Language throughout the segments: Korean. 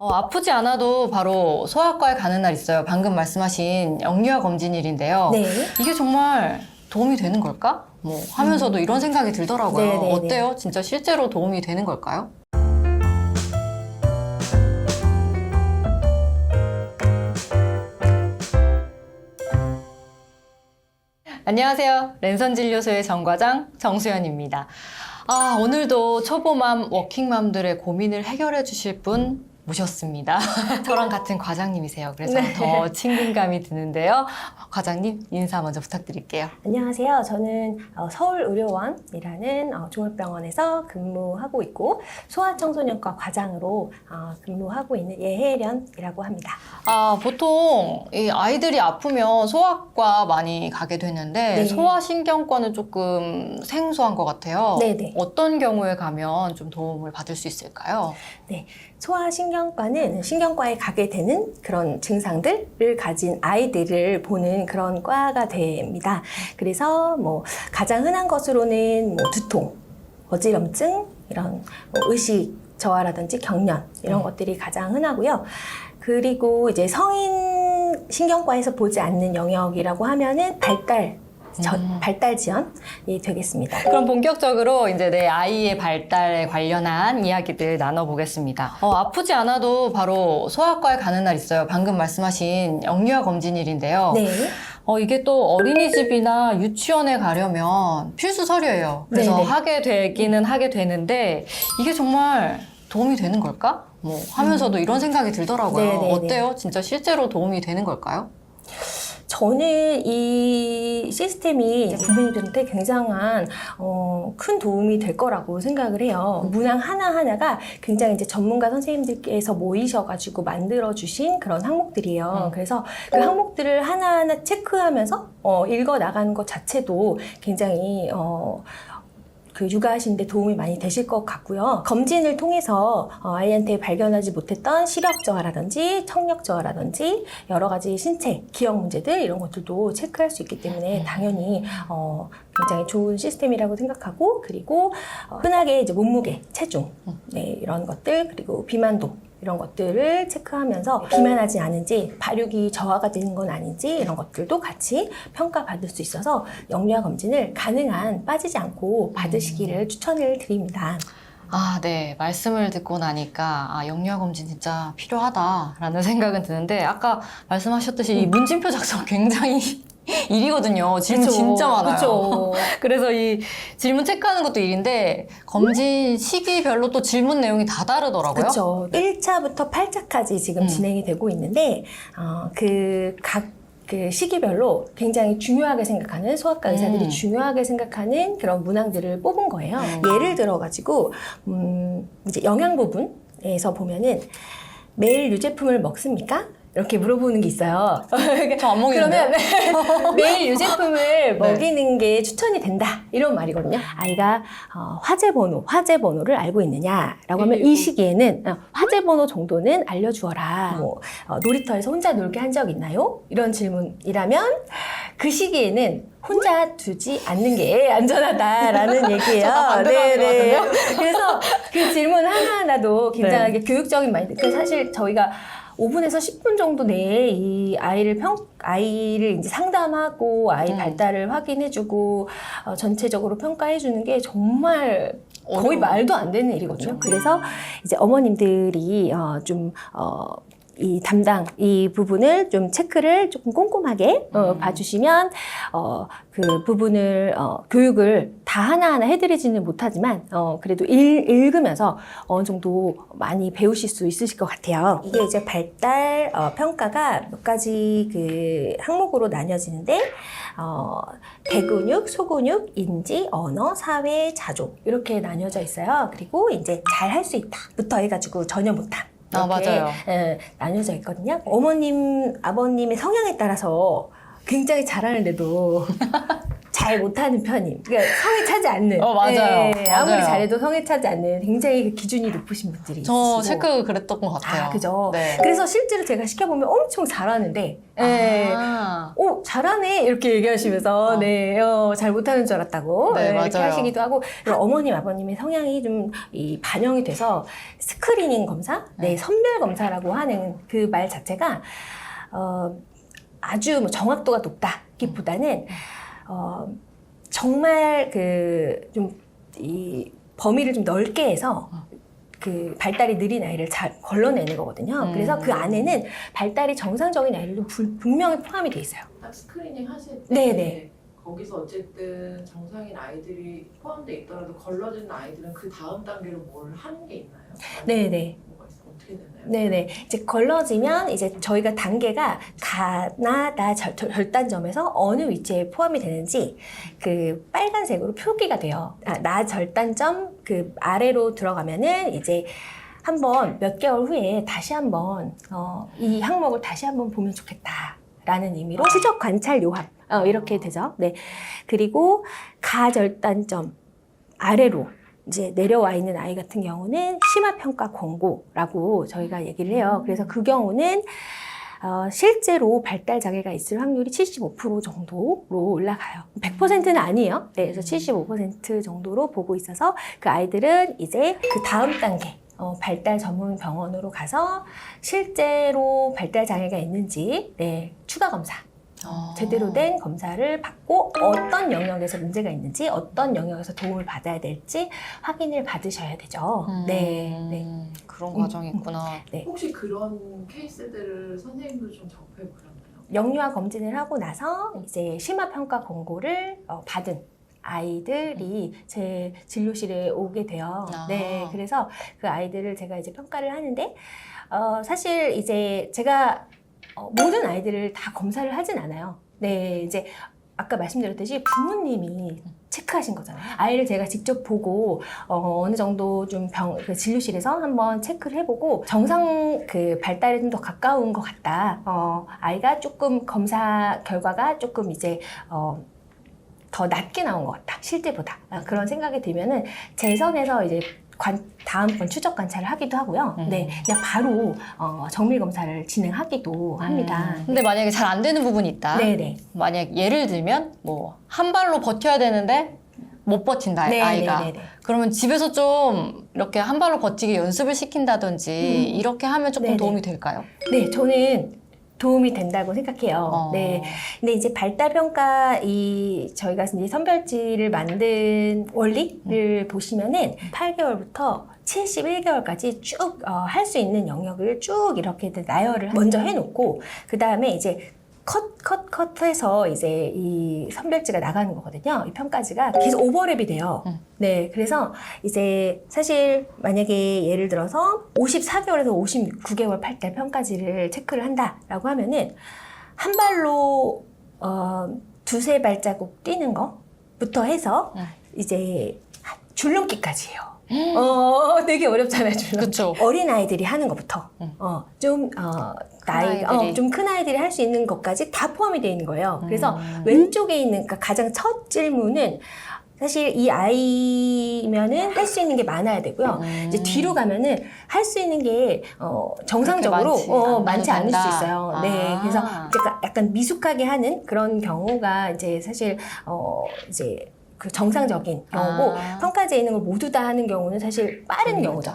아프지 않아도 바로 소아과에 가는 날 있어요. 방금 말씀하신 영유아 검진일인데요. 네. 이게 정말 도움이 되는 걸까? 하면서도 이런 생각이 들더라고요. 네네네. 어때요? 진짜 실제로 도움이 되는 걸까요? 안녕하세요. 랜선진료소의 정과장 정수연입니다. 오늘도 초보맘, 워킹맘들의 고민을 해결해 주실 분 모셨습니다. 저랑 같은 과장님이세요. 그래서 네. 더 친근감이 드는데요. 과장님 인사 먼저 부탁드릴게요. 안녕하세요. 저는 서울의료원이라는 종합병원에서 근무하고 있고 소아청소년과 과장으로 근무하고 있는 예혜련이라고 합니다. 보통 이 아이들이 아프면 소아과 많이 가게 되는데 네. 소아신경과는 조금 생소한 것 같아요. 네네. 어떤 경우에 가면 좀 도움을 받을 수 있을까요? 네. 소아신경과는 신경과에 가게 되는 그런 증상들을 가진 아이들을 보는 그런 과가 됩니다. 그래서 가장 흔한 것으로는 두통, 어지럼증, 이런 의식 저하라든지 경련 이런 것들이 가장 흔하고요. 그리고 이제 성인 신경과에서 보지 않는 영역이라고 하면은 발달 지연이 되겠습니다. 그럼 본격적으로 이제 내 아이의 발달에 관련한 이야기들 나눠보겠습니다. 아프지 않아도 바로 소아과에 가는 날 있어요. 방금 말씀하신 영유아 검진일인데요. 네. 이게 또 어린이집이나 유치원에 가려면 필수 서류예요. 그래서 네네. 하게 되기는 하게 되는데 이게 정말 도움이 되는 걸까? 하면서도 이런 생각이 들더라고요. 네네네. 어때요? 진짜 실제로 도움이 되는 걸까요? 저는 이 시스템이 부모님들한테 굉장한 큰 도움이 될 거라고 생각을 해요. 문항 하나하나가 굉장히 이제 전문가 선생님들께서 모이셔가지고 만들어주신 그런 항목들이에요. 그래서 그 항목들을 하나하나 체크하면서 읽어 나가는 것 자체도 굉장히 육아하시는데 도움이 많이 되실 것 같고요. 검진을 통해서 아이한테 발견하지 못했던 시력 저하라든지 청력 저하라든지 여러 가지 신체, 기억 문제들 이런 것들도 체크할 수 있기 때문에 당연히 굉장히 좋은 시스템이라고 생각하고, 그리고 흔하게 이제 몸무게, 체중, 이런 것들, 그리고 비만도 이런 것들을 체크하면서 비만하지 않은지, 발육이 저하가 되는 건 아닌지 이런 것들도 같이 평가받을 수 있어서 영유아 검진을 가능한 빠지지 않고 받으시기를 추천을 드립니다. 네. 말씀을 듣고 나니까 영유아 검진 진짜 필요하다라는 생각은 드는데 아까 말씀하셨듯이 이 문진표 작성 굉장히 일이거든요. 질문 그쵸. 진짜 많아요. 그쵸. 그래서 이 질문 체크하는 것도 일인데 검진 시기별로 또 질문 내용이 다 다르더라고요. 그렇죠. 1차부터 8차까지 지금 진행이 되고 있는데 각 시기별로 굉장히 중요하게 생각하는 소아과 의사들이 중요하게 생각하는 그런 문항들을 뽑은 거예요. 예를 들어가지고 이제 영양 부분에서 보면은 매일 유제품을 먹습니까? 이렇게 물어보는 게 있어요. 저 안 먹이는데요? 그러면 매일 유제품을 먹이는 게 추천이 된다 이런 말이거든요. 아이가 화재 번호를 알고 있느냐라고 하면 이 시기에는 화재 번호 정도는 알려주어라. 놀이터에서 혼자 놀게 한 적 있나요? 이런 질문이라면 그 시기에는 혼자 두지 않는 게 안전하다라는 얘기예요. 저도 반대하는 것 같은데요? 그래서 그 질문 하나하나도 굉장하게 교육적인 마인드. 사실 저희가 5분에서 10분 정도 내에 이 아이를 이제 상담하고 아이 발달을 확인해주고 전체적으로 평가해주는 게 정말 거의 말도 안 되는 일이거든요. 그래서 이제 어머님들이 이 부분을 좀 체크를 조금 꼼꼼하게 봐주시면 그 부분을 교육을 다 하나하나 해드리지는 못하지만 그래도 읽으면서 어느 정도 많이 배우실 수 있으실 것 같아요. 이게 이제 발달 평가가 몇 가지 그 항목으로 나뉘어지는데 대근육, 소근육, 인지, 언어, 사회, 자조 이렇게 나뉘어져 있어요. 그리고 이제 잘 할 수 있다부터 해가지고 전혀 못함. 이렇게 맞아요. 나뉘어져 있거든요. 어머님, 아버님의 성향에 따라서 굉장히 잘하는데도 잘 잘 못하는 편임. 그러니까 성에 차지 않는. 맞아요. 아무리 맞아요. 잘해도 성에 차지 않는 굉장히 그 기준이 높으신 분들이 저 있으시고. 체크 그랬던 것 같아요. 아, 그죠. 네. 그래서 실제로 제가 시켜보면 엄청 잘하는데, 예. 아. 오, 잘하네. 이렇게 얘기하시면서, 네, 잘 못하는 줄 알았다고. 네, 이렇게 맞아요. 하시기도 하고, 그리고 어머님, 아버님의 성향이 좀 반영이 돼서 스크리닝 검사, 네, 선별 검사라고 하는 그 말 자체가, 아주 뭐 정확도가 높다기보다는, 정말 이 범위를 좀 넓게 해서 그 발달이 느린 아이를 잘 걸러내는 거거든요. 그래서 그 안에는 발달이 정상적인 아이들도 분명히 포함이 돼 있어요. 딱 스크리닝 하실 때 네네. 거기서 어쨌든 정상인 아이들이 포함되어 있더라도 걸러지는 아이들은 그 다음 단계로 뭘 하는 게 있나요? 네네. 뭐가 있어요? 어떻게 되나요? 네네. 이제 걸러지면 이제 저희가 단계가 가나 나 절단점에서 어느 위치에 포함이 되는지 그 빨간색으로 표기가 돼요. 나 절단점 그 아래로 들어가면은 이제 한번 몇 개월 후에 다시 한번 이 항목을 다시 한번 보면 좋겠다라는 의미로 추적 관찰 요합 이렇게 되죠. 네. 그리고 가절단점 아래로 이제 내려와 있는 아이 같은 경우는 심화평가 권고라고 저희가 얘기를 해요. 그래서 그 경우는 실제로 발달 장애가 있을 확률이 75% 정도로 올라가요. 100%는 아니에요. 네, 그래서 75% 정도로 보고 있어서 그 아이들은 이제 그 다음 단계 발달 전문 병원으로 가서 실제로 발달 장애가 있는지 네, 추가 검사. 제대로 된 검사를 받고 어떤 영역에서 문제가 있는지 어떤 영역에서 도움을 받아야 될지 확인을 받으셔야 되죠. 네. 그런 과정이 있구나. 네. 혹시 그런 케이스들을 선생님도 좀 접해보셨나요? 영유아 검진을 하고 나서 이제 심화평가 권고를 받은 아이들이 제 진료실에 오게 돼요. 네, 그래서 그 아이들을 제가 이제 평가를 하는데 사실 이제 제가 모든 아이들을 다 검사를 하진 않아요. 네, 이제 아까 말씀드렸듯이 부모님이 체크하신 거잖아요. 아이를 제가 직접 보고 어느 정도 좀 그 진료실에서 한번 체크를 해보고 정상 그 발달에 좀 더 가까운 것 같다. 아이가 조금 검사 결과가 조금 이제 더 낮게 나온 것 같다. 실제보다 그런 생각이 들면은 제 선에서 이제 다음번 추적 관찰을 하기도 하고요. 네, 그냥 바로 정밀 검사를 진행하기도 합니다. 근데 만약에 잘 안 되는 부분이 있다. 네네. 만약 예를 들면 뭐 한 발로 버텨야 되는데 못 버틴다 아이가. 네네네. 그러면 집에서 좀 이렇게 한 발로 버티기 연습을 시킨다든지 이렇게 하면 조금 네네. 도움이 될까요? 네, 저는 도움이 된다고 생각해요. 네. 근데 이제 발달평가 저희가 이제 선별지를 만든 원리를 보시면은 8개월부터 71개월까지 쭉 할 수 있는 영역을 쭉 이렇게 나열을 먼저 해놓고 그 다음에 이제 컷해서 이제 이 선별지가 나가는 거거든요. 이 평가지가 계속 오버랩이 돼요. 네, 그래서 이제 사실 만약에 예를 들어서 54개월에서 59개월 발달 평가지를 체크를 한다라고 하면은 한 발로 두세 발자국 뛰는 거부터 해서 이제 줄넘기까지예요. 되게 어렵잖아요, 줄넘기. 그쵸. 어린 아이들이 하는 것부터 아이들이. 좀 큰 아이들이 할 수 있는 것까지 다 포함이 되어 있는 거예요. 그래서 왼쪽에 있는 그러니까 가장 첫 질문은 사실 이 아이면은 할 수 있는 게 많아야 되고요. 이제 뒤로 가면은 할 수 있는 게 정상적으로 많지 않을 수 있어요. 네, 그래서 약간 미숙하게 하는 그런 경우가 이제 사실 이제 그 정상적인 경우고 평가지에 있는 걸 모두 다 하는 경우는 사실 빠른 경우죠.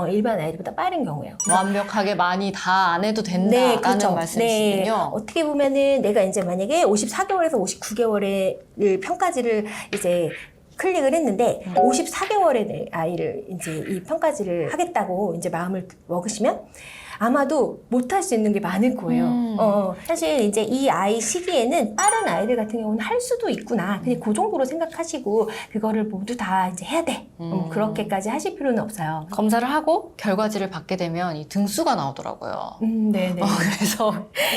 일반 아이들보다 빠른 경우예요. 완벽하게 많이 다 안 해도 된다라는 그렇죠. 말씀이시군요. 네. 어떻게 보면은 내가 이제 만약에 54개월에서 59개월의 평가지를 이제 클릭을 했는데 54개월의 아이를 이제 이 평가지를 하겠다고 이제 마음을 먹으시면 아마도 못할 수 있는 게 많을 거예요. 사실 이제 이 아이 시기에는 빠른 아이들 같은 경우는 할 수도 있구나. 그냥 그 정도로 생각하시고 그거를 모두 다 이제 해야 돼. 그렇게까지 하실 필요는 없어요. 검사를 하고 결과지를 받게 되면 이 등수가 나오더라고요. 네네. 그래서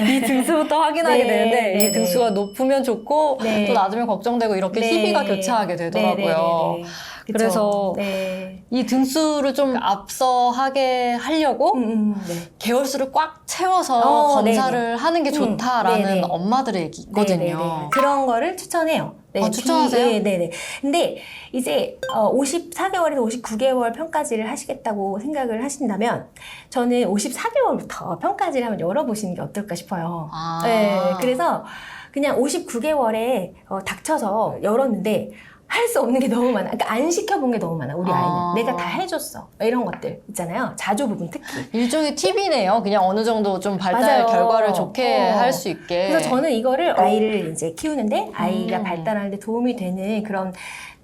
이 등수부터 확인하게 네, 되는데 네, 이 등수가 높으면 좋고 네. 또 낮으면 걱정되고 이렇게 네. 희비가 교차하게 되더라고요. 네. 그래서 네. 이 등수를 좀 앞서하게 하려고 네. 개월수를 꽉 채워서 검사를 하는 게 좋다라는 네네. 엄마들의 얘기 있거든요. 네네네. 그런 거를 추천해요. 네, 아, 추천하세요? 네네. 근데 이제 54개월에서 59개월 평가지를 하시겠다고 생각을 하신다면 저는 54개월부터 평가지를 한번 열어보시는 게 어떨까 싶어요. 아. 네, 그래서 그냥 59개월에 닥쳐서 열었는데 할 수 없는 게 너무 많아. 그러니까 안 시켜본 게 너무 많아, 우리 아이는. 아. 내가 다 해줬어. 이런 것들 있잖아요. 자조 부분 특히. 일종의 팁이네요. 그냥 어느 정도 좀 발달 맞아요. 결과를 좋게 어. 할 수 있게. 그래서 저는 이거를 아이를 이제 키우는데 아이가 음. 발달하는데 도움이 되는 그런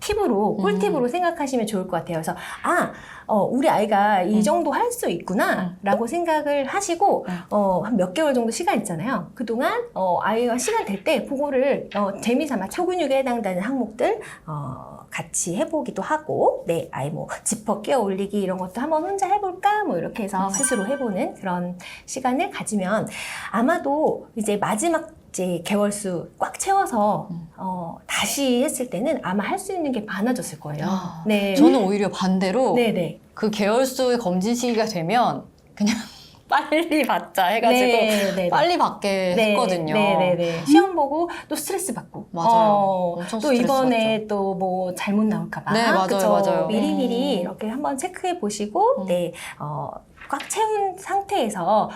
팁으로, 꿀팁으로 생각하시면 좋을 것 같아요. 그래서, 우리 아이가 이 정도 할 수 있구나, 라고 생각을 하시고, 한 몇 개월 정도 시간 있잖아요. 그동안, 아이가 시간 될 때, 그거를, 재미삼아 초근육에 해당되는 항목들, 같이 해보기도 하고, 네, 아이 뭐, 지퍼 끼워 올리기 이런 것도 한번 혼자 해볼까? 뭐, 이렇게 해서 스스로 해보는 그런 시간을 가지면, 아마도 이제 마지막 이제 개월수 꽉 채워서 다시 했을 때는 아마 할 수 있는 게 많아졌을 거예요. 아, 네. 저는 오히려 반대로 네네. 그 개월수의 검진 시기가 되면 그냥 빨리 받자 해가지고 네네네. 빨리 받게 네, 했거든요. 네네네. 시험 보고 또 스트레스 받고. 맞아요. 엄청 또 스트레스 이번에 또 뭐 잘못 나올까봐. 네, 맞아요, 그쵸? 맞아요. 미리미리 이렇게 한번 체크해 보시고, 네, 꽉 채운 상태에서,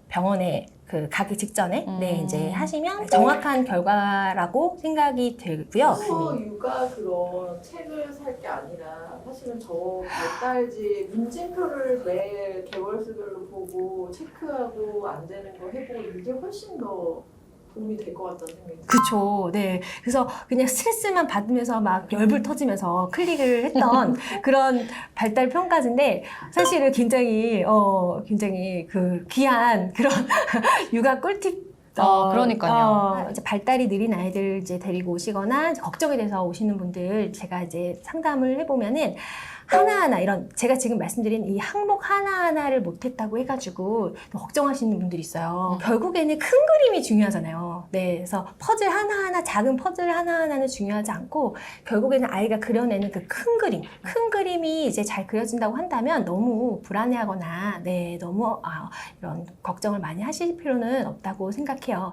병원에 그 가기 직전에 네 이제 하시면 정확한 결과라고 생각이 들고요. 육아 그런 책을 살 게 아니라 사실은 저 발달지 문진표를 매 개월수별로 보고 체크하고 안 되는 거 해보고 이게 훨씬 더 도움이 될 것 같다는 생각이 들어요. 그쵸. 네. 그래서 그냥 스트레스만 받으면서 막 열불 터지면서 클릭을 했던 그런 발달 평가지인데 사실은 굉장히 그 귀한 그런 육아 꿀팁 그러니까요. 이제 발달이 느린 아이들 이제 데리고 오시거나 이제 걱정이 돼서 오시는 분들 제가 이제 상담을 해보면은 하나하나 이런 제가 지금 말씀드린 이 항목 하나하나를 못했다고 해가지고 걱정하시는 분들이 있어요. 결국에는 큰 그림이 중요하잖아요. 네, 그래서 퍼즐 하나하나 작은 퍼즐 하나하나는 중요하지 않고 결국에는 아이가 그려내는 그 큰 그림이 이제 잘 그려진다고 한다면 너무 불안해하거나 네, 너무 이런 걱정을 많이 하실 필요는 없다고 생각해요.